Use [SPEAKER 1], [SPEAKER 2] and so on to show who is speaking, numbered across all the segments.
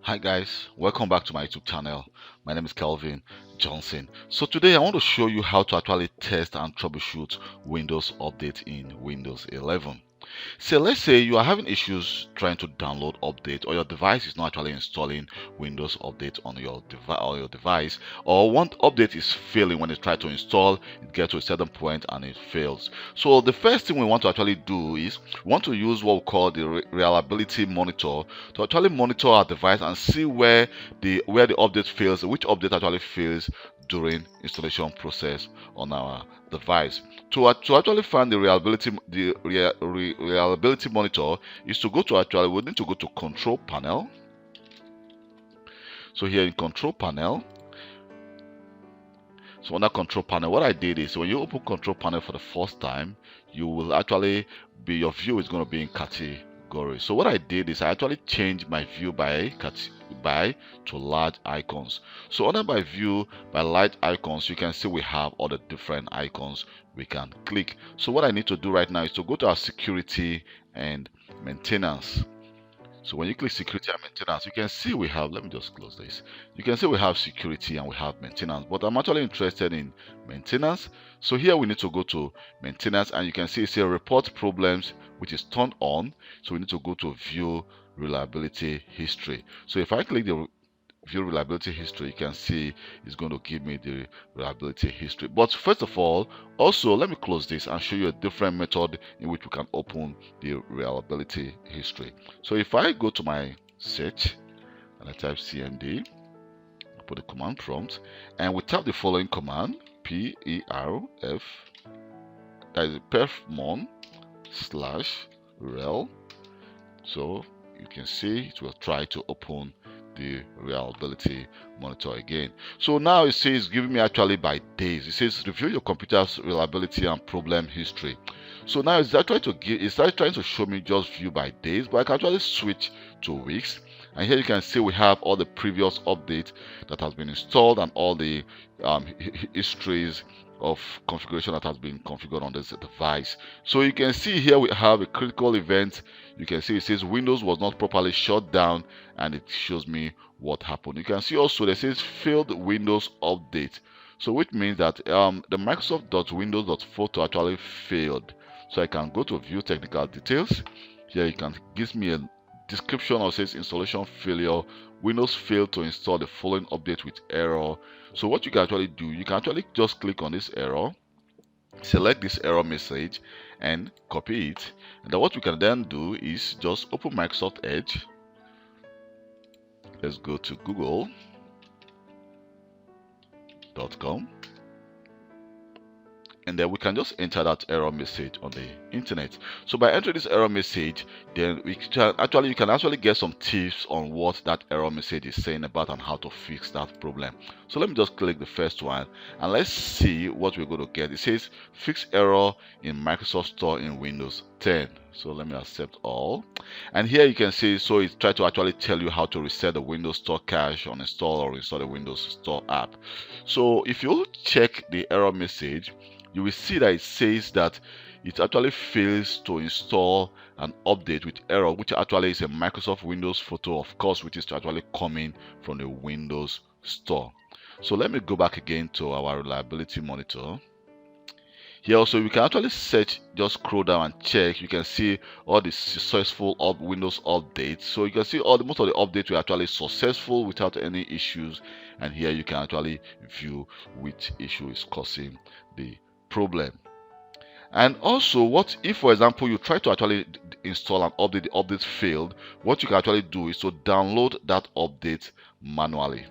[SPEAKER 1] Hi guys, welcome back to my YouTube channel. My name is Kelvin Johnson. So today I want to show you how to actually test and troubleshoot Windows Update in Windows 11. So let's say you are having issues trying to download update, or your device is not actually installing Windows Update on your device, or one update is failing. When it tries to install, it gets to a certain point and it fails. So the first thing we want to actually do is we want to use what we call the reliability monitor to actually monitor our device and see where the update fails, which update actually fails during installation process on our device. To actually find the reliability monitor is to go to we need to go to control panel. So here in control panel, so under control panel, what I did is when you open control panel for the first time, you will actually your view is going to be in category. So what I did is I actually changed my view by to large icons. So under my view by large icons, you can see we have all the different icons we can click. So what I need to do right now is to go to our security and maintenance. So when you click security and maintenance, you can see we have, let me just close this. You can see we have security and we have maintenance, but I'm actually interested in maintenance. So here we need to go to maintenance, and you can see it says report problems, which is turned on. So we need to go to view reliability history. So if I click the view reliability history, you can see it's going to give me the reliability history. But first of all, also let me close this and show you a different method in which we can open the reliability history. So if I go to my search and I type cmd, I put the command prompt, and we type the following command, perf, that is perfmon /rel. So you can see it will try to open the reliability monitor again. So now it says giving me actually by days. It says review your computer's reliability and problem history. So now it's actually trying to show me just view by days, but I can actually switch to weeks. And here you can see we have all the previous updates that has been installed and all the histories of configuration that has been configured on this device. So you can see here we have a critical event. You can see it says Windows was not properly shut down, and it shows me what happened. You can see also that says failed Windows update, so which means that the Microsoft.windows.photo actually failed. So I can go to view technical details. Here you can give me a description of says installation failure. Windows failed to install the following update with error. So what you can actually do, you can actually just click on this error, select this error message and copy it. And then what we can then do is just open Microsoft Edge. Let's go to google.com, and then we can just enter that error message on the internet. So by entering this error message, then you can actually get some tips on what that error message is saying about and how to fix that problem. So let me just click the first one and let's see what we're going to get. It says fix error in Microsoft Store in Windows 10. So let me accept all, and here you can see, so it tries to actually tell you how to reset the Windows Store cache, uninstall or install the Windows Store app. So if you check the error message, you will see that it says that it actually fails to install an update with error, which actually is a Microsoft Windows photo, of course, which is actually coming from the Windows Store. So let me go back again to our reliability monitor. Here also we can actually search, just scroll down and check. You can see all the successful Windows updates. So you can see most of the updates were actually successful without any issues, and here you can actually view which issue is causing the problem. And also, what if, for example, you try to actually install an update, the update failed, what you can actually do is to download that update manually.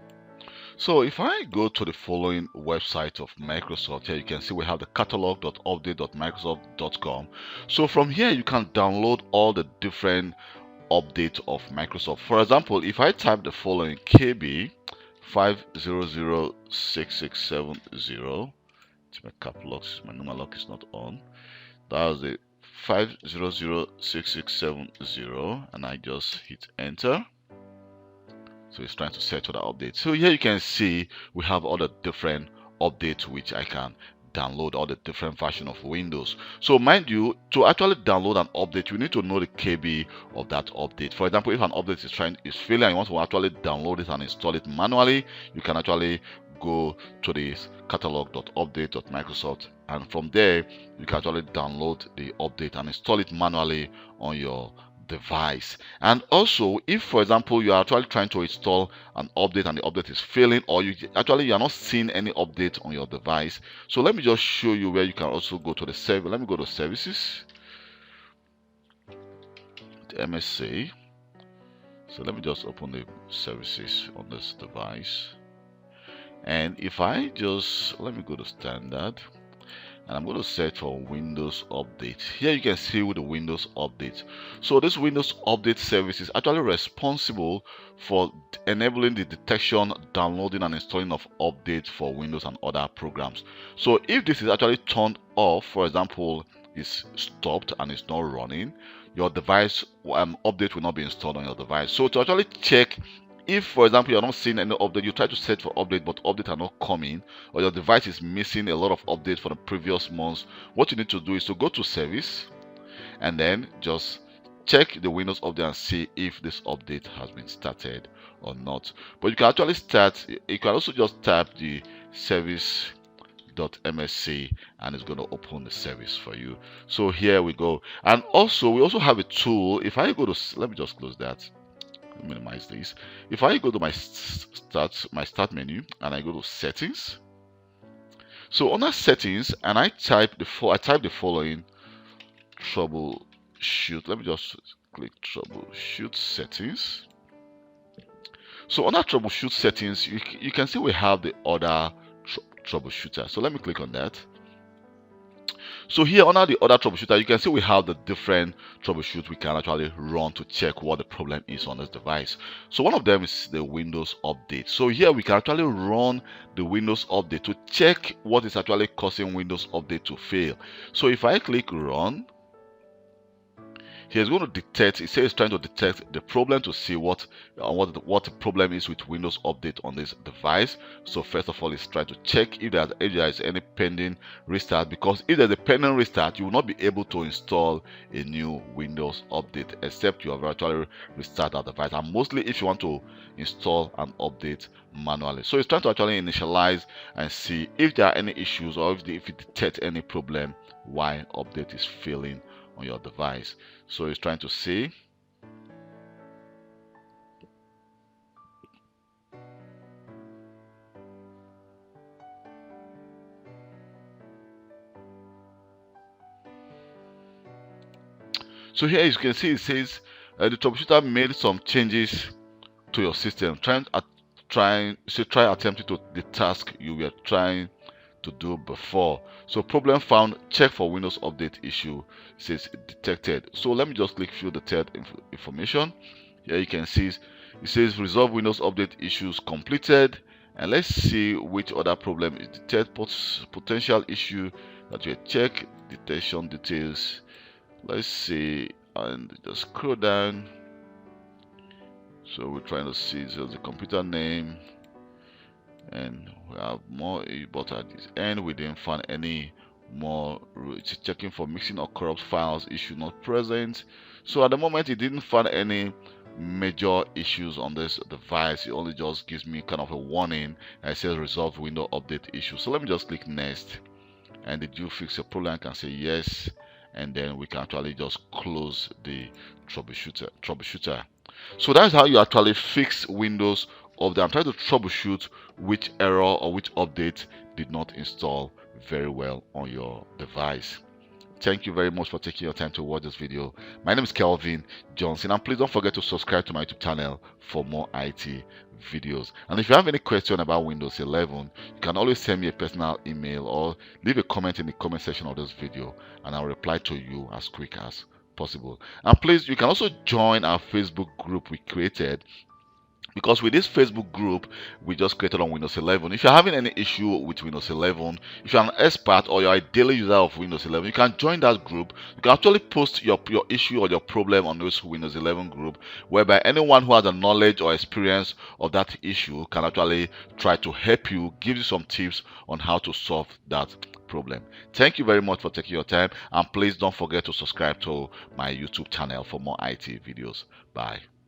[SPEAKER 1] So if I go to the following website of Microsoft, here you can see we have the catalog.update.microsoft.com. So from here you can download all the different updates of Microsoft. For example, if I type the following KB 5006670, my cap locks, my number lock is not on. That was the 5006670, and I just hit enter. So it's trying to search for the update. So here you can see we have all the different updates which I can download all the different version of Windows. So mind you, to actually download an update, you need to know the KB of that update. For example, if an update is failing and you want to actually download it and install it manually, you can actually go to this catalog.update.microsoft, and from there you can actually download the update and install it manually on your device. And also, if for example you are actually trying to install an update and the update is failing, or you are not seeing any update on your device, so let me just show you where you can also go to the service. Let me go to services, the MSA. So let me just open the services on this device, and if I just let me go to standard, and I'm going to search for Windows Update. Here you can see with the Windows Update. So this Windows Update service is actually responsible for enabling the detection, downloading, and installing of updates for Windows and other programs. So if this is actually turned off, for example, is stopped and it's not running, your device update will not be installed on your device. So to actually check if, for example, you're not seeing any update, you try to search for update, but updates are not coming, or your device is missing a lot of updates for the previous months, what you need to do is to go to service and then just check the Windows update and see if this update has been started or not. But you can actually start, you can also just type the service.msc and it's going to open the service for you. So here we go. And also we also have a tool. If I go to, let me just close that, minimize this. If I go to my start menu and I go to settings, so under settings, and I type the following: troubleshoot. Let me just click troubleshoot settings. So under troubleshoot settings, you can see we have the other troubleshooter. So let me click on that. So here under the other troubleshooter, you can see we have the different troubleshoots we can actually run to check what the problem is on this device. So one of them is the Windows update. So here we can actually run the Windows update to check what is actually causing Windows update to fail. So if I click run, he's going to detect, it says it's trying to detect the problem to see what the problem is with Windows update on this device. So first of all, it's trying to check if there is any pending restart, because if there's a pending restart, you will not be able to install a new Windows update except you have actually restarted that device, and mostly if you want to install an update manually. So it's trying to actually initialize and see if there are any issues, or if it detects any problem why update is failing on your device. So it's trying to see. So here you can see it says the troubleshooter made some changes to your system, try attempting to the task you were trying to do before. So problem found, check for Windows update issue, says detected. So let me just click through the third information. Here you can see it says resolve Windows update issues completed, and let's see which other problem is detect potential issue that you check detection details. Let's see, and just scroll down. So we're trying to see the computer name, and we have more, but at the end we didn't find any more. It's checking for mixing or corrupt files issue not present. So at the moment it didn't find any major issues on this device. It only just gives me kind of a warning that says resolve Windows update issue. So let me just click next, and did you fix your problem? I can say yes, and then we can actually just close the troubleshooter. So that's how you actually fix Windows update. I'm trying to troubleshoot which error or which update did not install very well on your device. Thank you very much for taking your time to watch this video. My name is Kelvin Johnson, and please don't forget to subscribe to my YouTube channel for more IT videos. And if you have any question about Windows 11, you can always send me a personal email or leave a comment in the comment section of this video, and I'll reply to you as quick as possible. And please, you can also join our Facebook group we created. Because with this Facebook group we just created on Windows 11, if you're having any issue with Windows 11, if you're an expert or you're a daily user of Windows 11, you can join that group. You can actually post your issue or your problem on this Windows 11 group, whereby anyone who has a knowledge or experience of that issue can actually try to help you, give you some tips on how to solve that problem. Thank you very much for taking your time, and please don't forget to subscribe to my YouTube channel for more IT videos. Bye.